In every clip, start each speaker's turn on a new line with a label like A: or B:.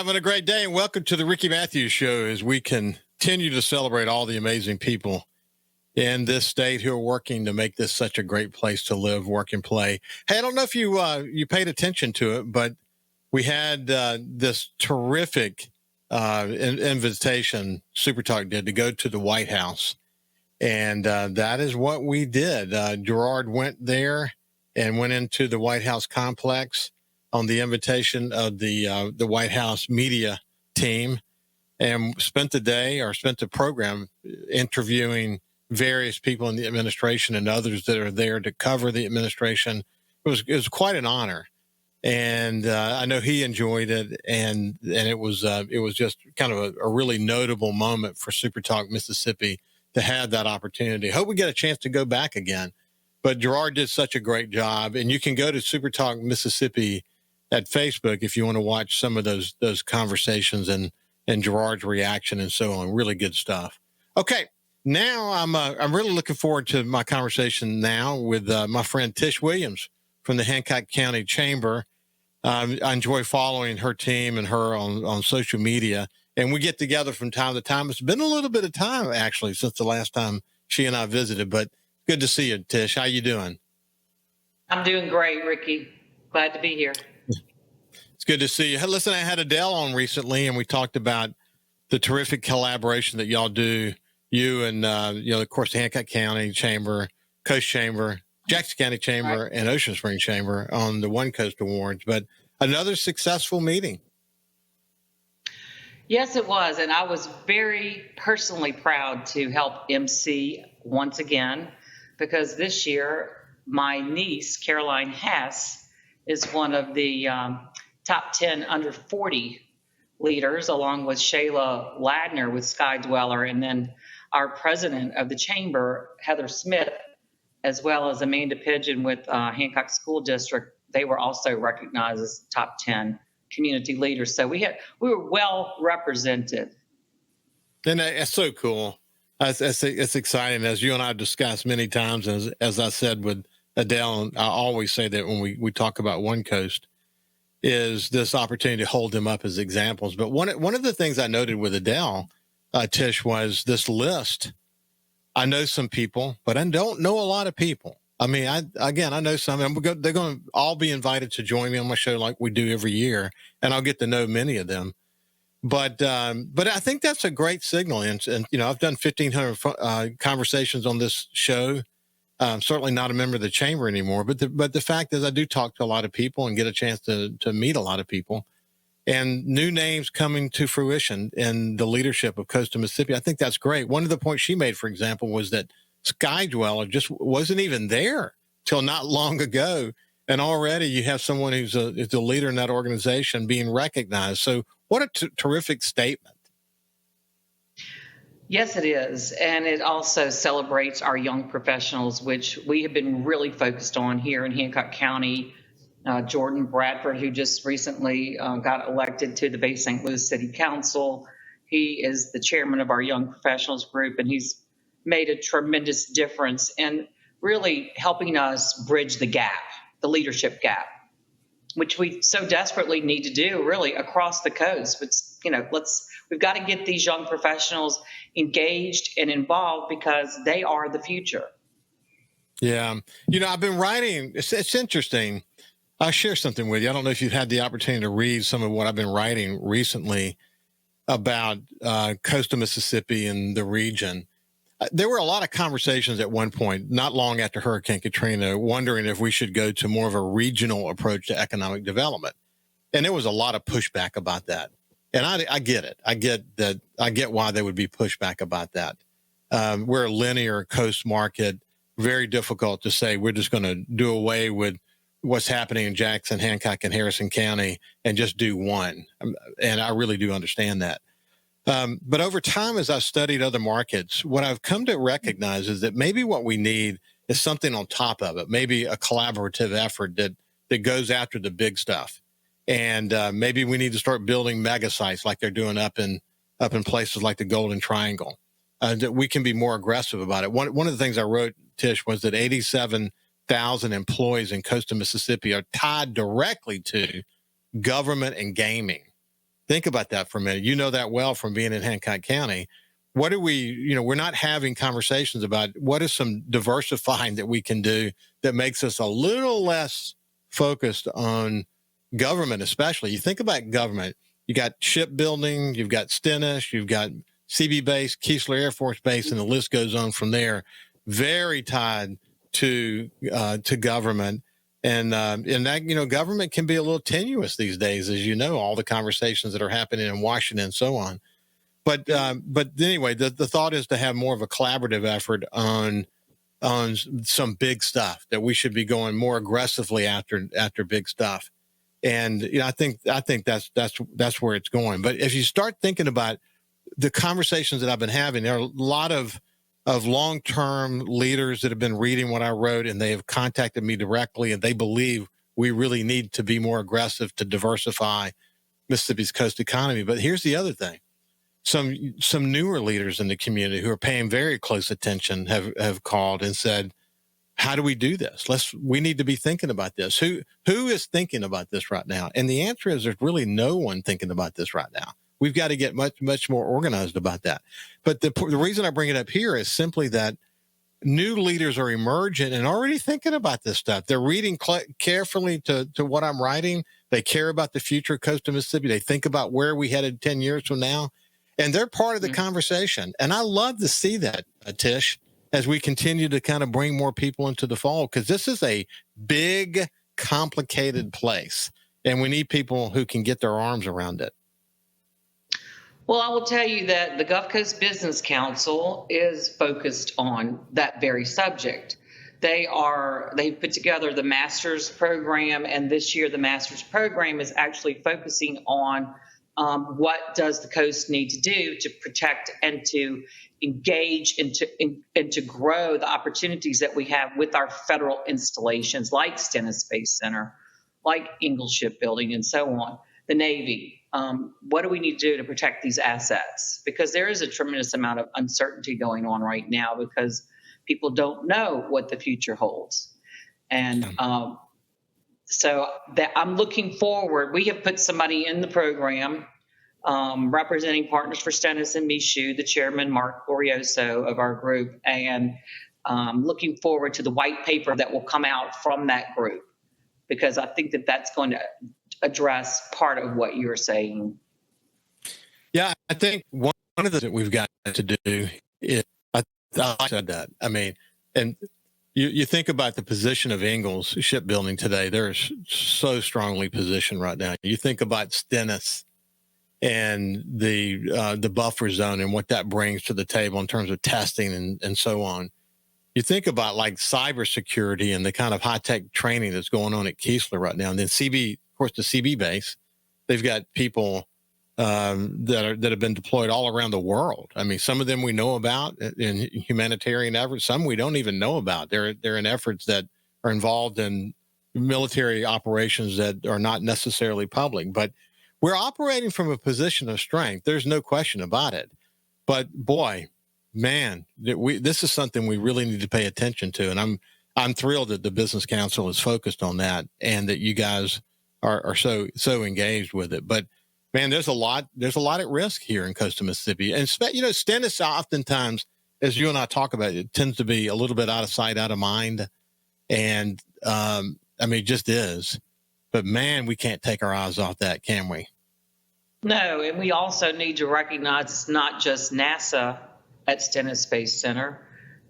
A: having a great day, and welcome to the Ricky Matthews Show as we continue to celebrate all the amazing people in this state who are working to make this such a great place to live, work, and play. Hey, I don't know if you paid attention to it, but we had this terrific invitation SuperTalk did to go to the White House, and that is what we did. Gerard went there and went into the White House complex on the invitation of the White House media team, and spent the program interviewing various people in the administration and others that are there to cover the administration. It was quite an honor, and I know he enjoyed it, and it was just kind of a really notable moment for SuperTalk Mississippi to have that opportunity. Hope we get a chance to go back again. But Gerard did such a great job, and you can go to SuperTalk Mississippi at Facebook if you want to watch some of those conversations and Gerard's reaction and so on. Really good stuff. Okay, now I'm really looking forward to my conversation now with my friend Tish Williams from the Hancock County Chamber. I enjoy following her team and her on social media, and we get together from time to time. It's been a little bit of time actually since the last time she and I visited, but good to see you, Tish. How you doing?
B: I'm doing great, Ricky. Glad to be here.
A: It's good to see you. Hey, listen, I had Adele on recently, and we talked about the terrific collaboration that y'all do. You and, of course, the Hancock County Chamber, Coast Chamber, Jackson County Chamber, and Ocean Springs Chamber on the One Coast Awards. But another successful meeting.
B: Yes, it was. And I was very personally proud to help MC once again, because this year, my niece, Caroline Hess, is one of the top 10 under 40 leaders, along with Shayla Ladner with Sky Dweller, and then our president of the chamber, Heather Smith, as well as Amanda Pigeon with Hancock School District. They were also recognized as top 10 community leaders. So we were well represented.
A: And it's so cool. It's exciting, as you and I have discussed many times. As I said with Adele, I always say that when we talk about One Coast, is this opportunity to hold them up as examples. But one of the things I noted with Adele, Tish, was this list. I know some people, but I don't know a lot of people. I mean, I know some, and they're going to all be invited to join me on my show like we do every year, and I'll get to know many of them. But I think that's a great signal. And I've done 1,500 conversations on this show. I'm certainly not a member of the chamber anymore, but the fact is I do talk to a lot of people and get a chance to meet a lot of people, and new names coming to fruition in the leadership of Coastal Mississippi. I think that's great. One of the points she made, for example, was that Sky Dweller just wasn't even there till not long ago. And already you have someone who's a leader in that organization being recognized. So what a terrific statement.
B: Yes, it is. And it also celebrates our young professionals, which we have been really focused on here in Hancock County. Jordan Bradford, who just recently got elected to the Bay St. Louis City Council. He is the chairman of our young professionals group, and he's made a tremendous difference in really helping us bridge the gap, the leadership gap, which we so desperately need to do really across the coast. But, we've got to get these young professionals engaged and involved because they are the future.
A: Yeah. I've been writing. It's interesting. I'll share something with you. I don't know if you've had the opportunity to read some of what I've been writing recently about coastal Mississippi and the region. There were a lot of conversations at one point, not long after Hurricane Katrina, wondering if we should go to more of a regional approach to economic development. And there was a lot of pushback about that. And I get it. I get why there would be pushback about that. We're a linear coast market, very difficult to say we're just going to do away with what's happening in Jackson, Hancock, and Harrison County and just do one. And I really do understand that. But over time, as I've studied other markets, what I've come to recognize is that maybe what we need is something on top of it, maybe a collaborative effort that goes after the big stuff. And maybe we need to start building mega sites like they're doing up in places like the Golden Triangle, that we can be more aggressive about it. One of the things I wrote, Tish, was that 87,000 employees in coastal Mississippi are tied directly to government and gaming. Think about that for a minute. You know that well from being in Hancock County. What are we, we're not having conversations about what is some diversifying that we can do that makes us a little less focused on government, especially. You think about government, you got shipbuilding, you've got Stennis, you've got CB Base, Keesler Air Force Base, and the list goes on from there. Very tied to government. And that, government can be a little tenuous these days, as you know, all the conversations that are happening in Washington and so on. But anyway, the thought is to have more of a collaborative effort on some big stuff, that we should be going more aggressively after big stuff. And I think that's where it's going. But if you start thinking about the conversations that I've been having, there are a lot of long-term leaders that have been reading what I wrote, and they have contacted me directly, and they believe we really need to be more aggressive to diversify Mississippi's coast economy. But here's the other thing. Some newer leaders in the community who are paying very close attention have called and said, how do we do this? We need to be thinking about this. Who is thinking about this right now? And the answer is there's really no one thinking about this right now. We've got to get much, much more organized about that. But the reason I bring it up here is simply that new leaders are emerging and already thinking about this stuff. They're reading carefully to what I'm writing. They care about the future of coastal Mississippi. They think about where we headed 10 years from now. And they're part of the conversation. And I love to see that, Tish, as we continue to kind of bring more people into the fold, because this is a big, complicated place. And we need people who can get their arms around it.
B: Well, I will tell you that the Gulf Coast Business Council is focused on that very subject. They put together the master's program, and this year the master's program is actually focusing on what does the coast need to do to protect and to engage and to grow the opportunities that we have with our federal installations like Stennis Space Center, like Ingalls Shipbuilding, and so on, the Navy. What do we need to do to protect these assets? Because there is a tremendous amount of uncertainty going on right now because people don't know what the future holds. And so that I'm looking forward. We have put some money in the program, representing Partners for Stennis and Michoud, the chairman, Mark Glorioso of our group, and looking forward to the white paper that will come out from that group, because I think that that's going to address part of what you're saying.
A: Yeah, I think one of the things that we've got to do is, I said that. I mean, and you think about the position of Ingalls Shipbuilding today, they're so strongly positioned right now. You think about Stennis and the buffer zone and what that brings to the table in terms of testing and so on. You think about like cybersecurity and the kind of high-tech training that's going on at Keesler right now. And then CB, of course, the CB base, they've got people that have been deployed all around the world. I mean, some of them we know about in humanitarian efforts. Some we don't even know about. They're in efforts that are involved in military operations that are not necessarily public. But we're operating from a position of strength. There's no question about it. But boy, man, this is something we really need to pay attention to. And I'm thrilled that the Business Council is focused on that and that you guys are so engaged with it. But man, there's a lot at risk here in coastal Mississippi. And Stennis oftentimes, as you and I talk about it, tends to be a little bit out of sight, out of mind. And I mean, it just is. But man, we can't take our eyes off that, can we?
B: No, and we also need to recognize it's not just NASA at Stennis Space Center.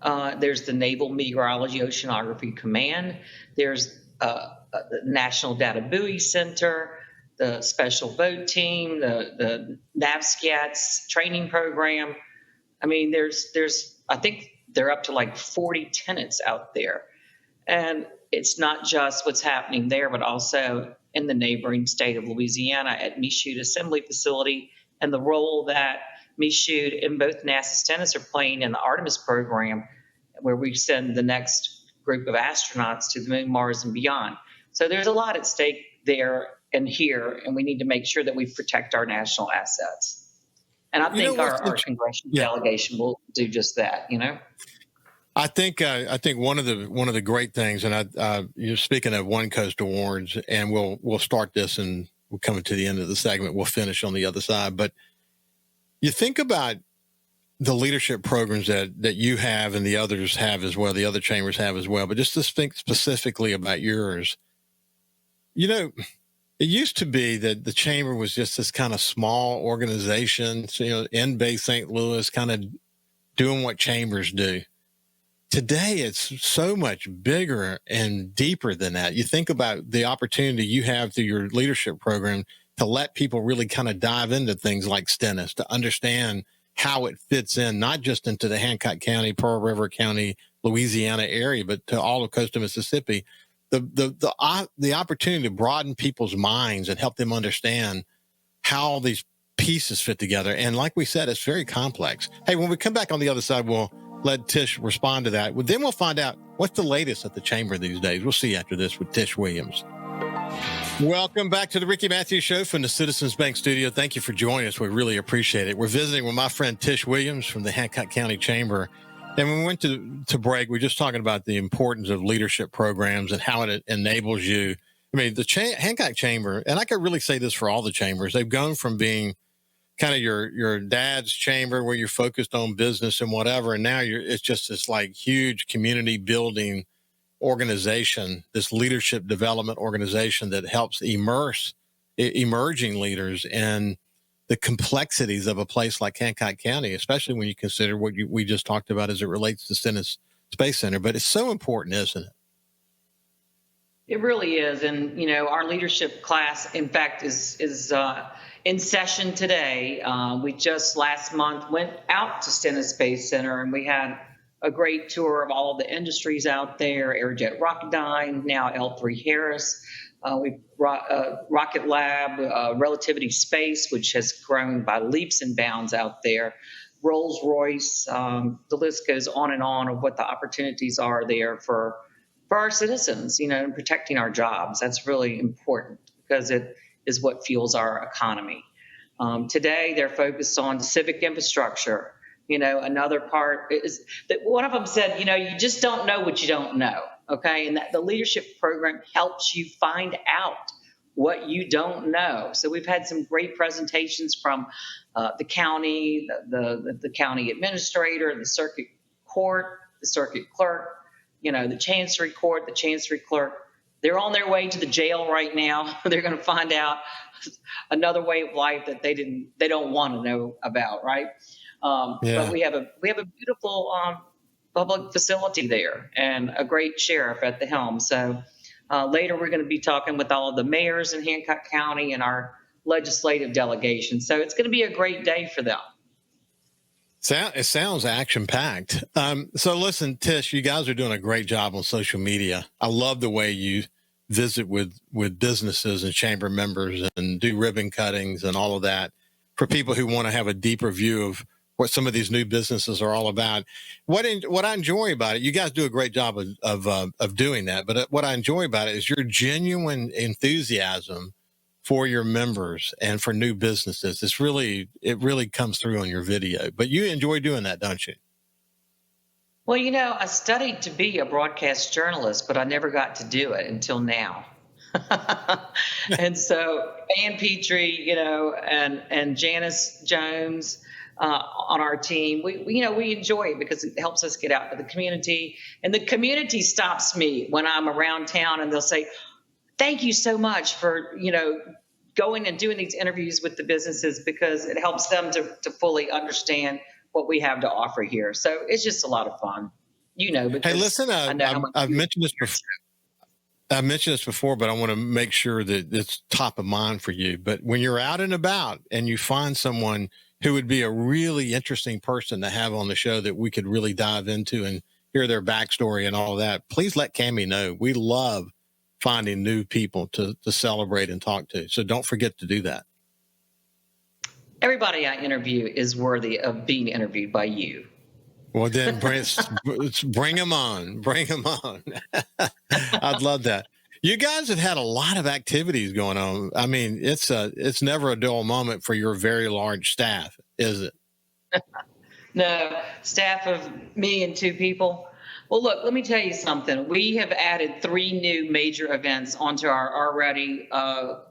B: There's the Naval Meteorology Oceanography Command. There's the National Data Buoy Center, the Special Boat Team, the NAVSCATS training program. I mean, I think they're up to like 40 tenants out there. And it's not just what's happening there, but also in the neighboring state of Louisiana at Michoud Assembly Facility, and the role that Michoud and both NASA Stennis are playing in the Artemis program, where we send the next group of astronauts to the moon, Mars, and beyond. So there's a lot at stake there and here, and we need to make sure that we protect our national assets. And I think our congressional delegation will do just that,
A: I think one of the great things, and you're speaking of One Coast Awards, and we'll start this in we're coming to the end of the segment. We'll finish on the other side. But you think about the leadership programs that you have and the others have as well, the other chambers have as well. But just to think specifically about yours, it used to be that the chamber was just this kind of small organization, in Bay St. Louis, kind of doing what chambers do. Today, it's so much bigger and deeper than that. You think about the opportunity you have through your leadership program to let people really kind of dive into things like Stennis, to understand how it fits in, not just into the Hancock County, Pearl River County, Louisiana area, but to all of coastal Mississippi. The opportunity to broaden people's minds and help them understand how these pieces fit together. And like we said, it's very complex. Hey, when we come back on the other side, we'll let Tish respond to that. Then we'll find out what's the latest at the chamber these days. We'll see after this with Tish Williams. Welcome back to the Ricky Matthews Show from the Citizens Bank Studio. Thank you for joining us. We really appreciate it. We're visiting with my friend Tish Williams from the Hancock County Chamber. And when we went to break, we were just talking about the importance of leadership programs and how it enables you. I mean, the Hancock Chamber, and I could really say this for all the chambers, they've gone from being kind of your dad's chamber where you're focused on business and whatever, and now it's just this like huge community building organization, this leadership development organization that helps immerse emerging leaders in the complexities of a place like Hancock County, especially when you consider what we just talked about as it relates to Stennis Space Center. But it's so important, isn't it?
B: It really is. And, our leadership class, in fact, is in session today. We just last month went out to Stennis Space Center, and we had a great tour of all of the industries out there, Aerojet Rocketdyne, now L3 Harris. We Rocket Lab, Relativity Space, which has grown by leaps and bounds out there, Rolls-Royce, the list goes on and on of what the opportunities are there for our citizens, and protecting our jobs. That's really important because it is what fuels our economy. Today, they're focused on civic infrastructure. Another part is that one of them said, you just don't know what you don't know. Okay. And that the leadership program helps you find out what you don't know. So we've had some great presentations from the county, the county administrator, the circuit court, the circuit clerk, the chancery court, the chancery clerk. They're on their way to the jail right now. They're going to find out another way of life that they don't want to know about. Right. But we have a beautiful public facility there and a great sheriff at the helm. So later we're going to be talking with all of the mayors in Hancock County and our legislative delegation. So it's going to be a great day for them.
A: It sounds action-packed. So listen, Tish, you guys are doing a great job on social media. I love the way you visit with businesses and chamber members and do ribbon cuttings and all of that for people who want to have a deeper view of what some of these new businesses are all about. What I enjoy about it, you guys do a great job of doing that. But what I enjoy about it is your genuine enthusiasm for your members and for new businesses. It really comes through on your video. But you enjoy doing that, don't you?
B: Well, I studied to be a broadcast journalist, but I never got to do it until now. And so Ann Petrie, and Janice Jones on our team, we enjoy it because it helps us get out to the community. And the community stops me when I'm around town and they'll say, thank you so much for, going and doing these interviews with the businesses because it helps them to fully understand what we have to offer here. So it's just a lot of fun, because
A: hey, listen, I've mentioned this before. I've mentioned this before, but I want to make sure that it's top of mind for you. But when you're out and about and you find someone who would be a really interesting person to have on the show that we could really dive into and hear their backstory and all of that, please let Cammie know. We love finding new people to celebrate and talk to. So don't forget to do that.
B: Everybody I interview is worthy of being interviewed by you.
A: Well, then bring them on. Bring them on. I'd love that. You guys have had a lot of activities going on. I mean, it's never a dull moment for your very large staff, is it?
B: No, staff of me and two people. Well, look, let me tell you something. We have added 3 new major events onto our already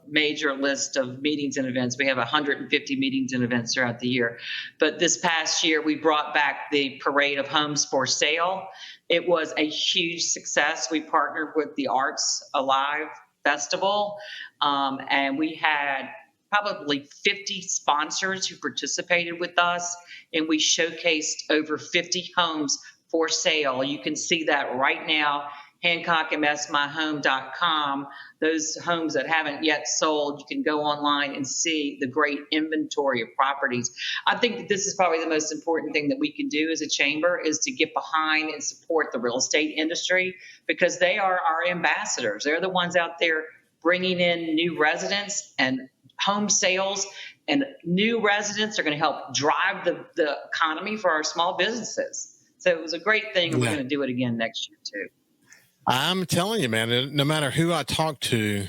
B: major list of meetings and events. We have 150 meetings and events throughout the year. But this past year, we brought back the Parade of Homes for Sale. It was a huge success. We partnered with the Arts Alive Festival, and we had probably 50 sponsors who participated with us, and we showcased over 50 homes for sale. You can see that right now, HancockMSMyHome.com. Those homes that haven't yet sold, you can go online and see the great inventory of properties. I think that this is probably the most important thing that we can do as a chamber, is to get behind and support the real estate industry, because they are our ambassadors. They're the ones out there bringing in new residents, and home sales and new residents are going to help drive the economy for our small businesses. So it was a great thing, and we're going to do it again next year too.
A: I'm telling you, man, no matter who I talk to,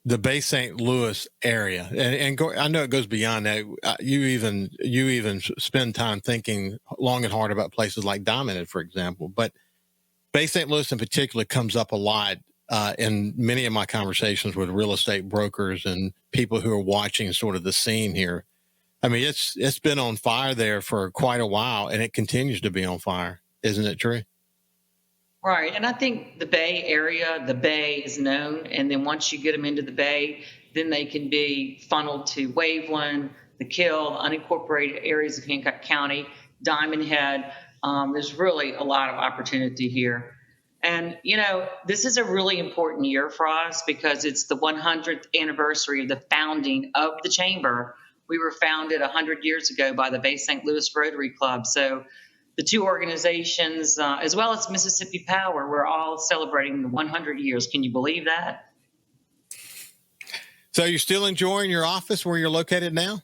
A: the Bay St. Louis area, I know it goes beyond that. You even spend time thinking long and hard about places like Diamond Head, for example. But Bay St. Louis in particular comes up a lot in many of my conversations with real estate brokers and people who are watching sort of the scene here. I mean, it's been on fire there for quite a while, and it continues to be on fire. Isn't it true?
B: Right. And I think the Bay area, the Bay is known. And then once you get them into the Bay, then they can be funneled to Waveland, the Kill, the unincorporated areas of Hancock County, Diamond Head. There's really a lot of opportunity here. And, this is a really important year for us, because it's the 100th anniversary of the founding of the Chamber. We were founded 100 years ago by the Bay St. Louis Rotary Club. So the two organizations, as well as Mississippi Power, we're all celebrating the 100 years. Can you believe that?
A: So you're still enjoying your office where you're located now?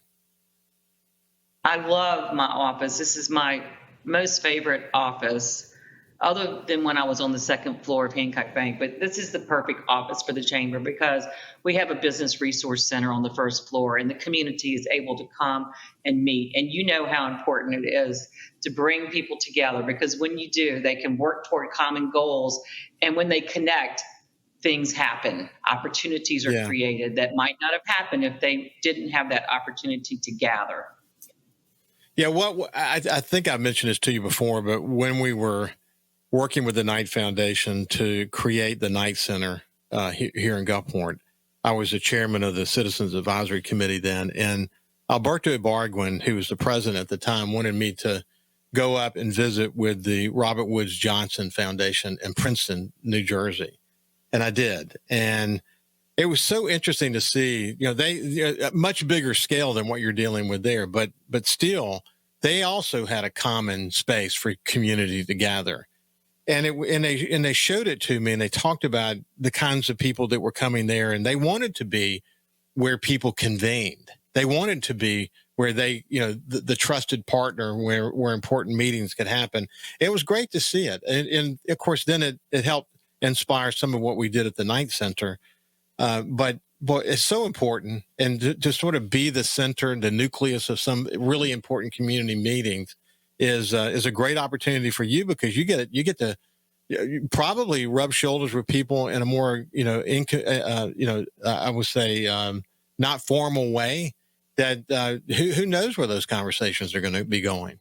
B: I love my office. This is my most favorite office, other than when I was on the second floor of Hancock Bank. But this is the perfect office for the Chamber, because we have a business resource center on the first floor, and the community is able to come and meet. And you know how important it is to bring people together, because when you do, they can work toward common goals. And when they connect, things happen. Opportunities are created that might not have happened if they didn't have that opportunity to gather.
A: Yeah, I think I mentioned this to you before, but when we were working with the Knight Foundation to create the Knight Center here in Gulfport, I was the chairman of the Citizens Advisory Committee then, and Alberto Ibargüen, who was the president at the time, wanted me to go up and visit with the Robert Woods Johnson Foundation in Princeton, New Jersey. And I did. And it was so interesting to see, a much bigger scale than what you're dealing with there, but still, they also had a common space for community to gather. And they showed it to me, and they talked about the kinds of people that were coming there, and they wanted to be where people convened. They wanted to be where they, the trusted partner where important meetings could happen. It was great to see it. And of course, then it helped inspire some of what we did at the Knight Center. But it's so important, and to sort of be the center, the nucleus of some really important community meetings is a great opportunity for you, because you get to probably rub shoulders with people in a more, I would say, not formal way, that who knows where those conversations are going to be going.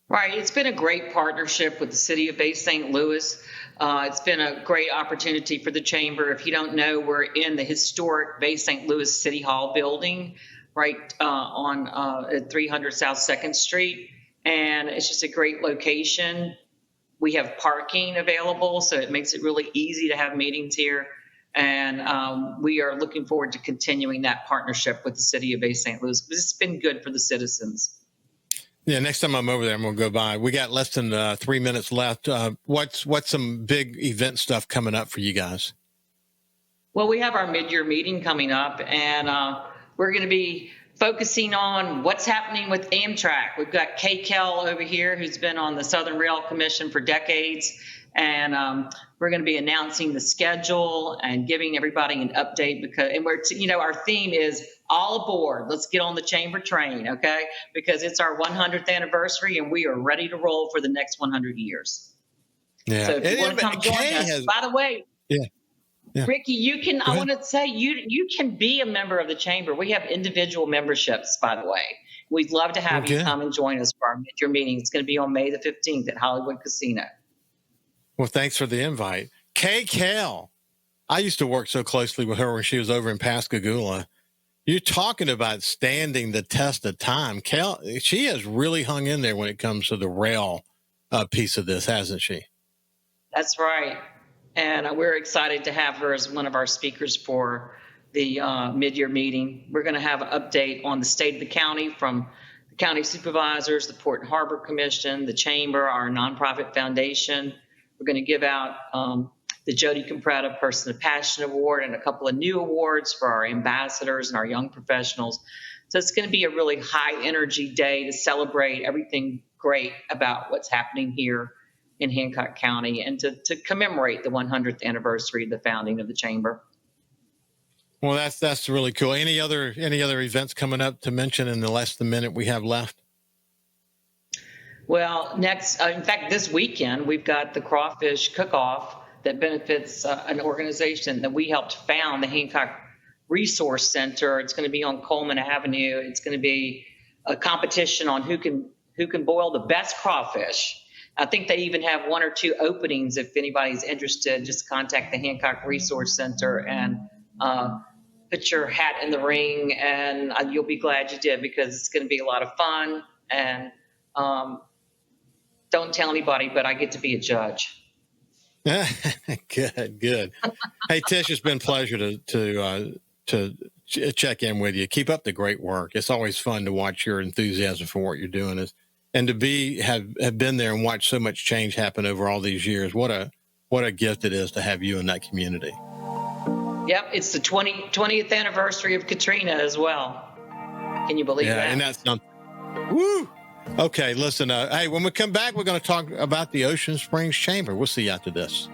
B: Right. It's been a great partnership with the city of Bay St. Louis. It's been a great opportunity for the Chamber. If you don't know, we're in the historic Bay St. Louis City Hall building, right on 300 South 2nd Street. And it's just a great location. We have parking available, so it makes it really easy to have meetings here. And we are looking forward to continuing that partnership with the city of Bay St. Louis, because it's been good for the citizens.
A: Yeah, next time I'm over there, I'm going to go by. We got less than 3 minutes left. What's some big event stuff coming up for you guys?
B: Well, we have our mid-year meeting coming up, and we're going to be focusing on what's happening with Amtrak. We've got Kay Kell over here, who's been on the Southern Rail Commission for decades, and we're going to be announcing the schedule and giving everybody an update, because our theme is all aboard. Let's get on the chamber train, okay? Because it's our 100th anniversary and we are ready to roll for the next 100 years.
A: Yeah.
B: So if you want to come join us, by the way,
A: yeah.
B: Ricky, I want to say you can be a member of the chamber. We have individual memberships, by the way. We'd love to have you come and join us for our mid-year meeting. It's going to be on May the 15th at Hollywood Casino.
A: Well, thanks for the invite. Kay Kell. I used to work so closely with her when she was over in Pascagoula. You're talking about standing the test of time. Kel, she has really hung in there when it comes to the rail piece of this, hasn't she?
B: That's right. And we're excited to have her as one of our speakers for the mid-year meeting. We're going to have an update on the state of the county from the county supervisors, the Port and Harbor Commission, the Chamber, our nonprofit foundation. We're going to give out the Jody Compretta Person of Passion Award and a couple of new awards for our ambassadors and our young professionals. So it's going to be a really high energy day to celebrate everything great about what's happening here in Hancock County and to commemorate the 100th anniversary of the founding of the Chamber.
A: Well, that's really cool. Any other events coming up to mention in the less than minute we have left?
B: Well, in fact, this weekend, we've got the Crawfish Cook-Off that benefits an organization that we helped found, the Hancock Resource Center. It's going to be on Coleman Avenue. It's going to be a competition on who can boil the best crawfish. I think they even have 1 or 2 openings. If anybody's interested, just contact the Hancock Resource Center and put your hat in the ring, and you'll be glad you did, because it's going to be a lot of fun. And don't tell anybody, but I get to be a judge.
A: Good. Hey, Tish, it's been a pleasure to check in with you. Keep up the great work. It's always fun to watch your enthusiasm for what you're doing, and to have been there and watch so much change happen over all these years. What a gift it is to have you in that community.
B: Yep, it's the 20th anniversary of Katrina as well. Can you believe that?
A: Yeah, and that's something. Woo! Okay, listen, hey, when we come back, we're going to talk about the Ocean Springs Chamber. We'll see you after this.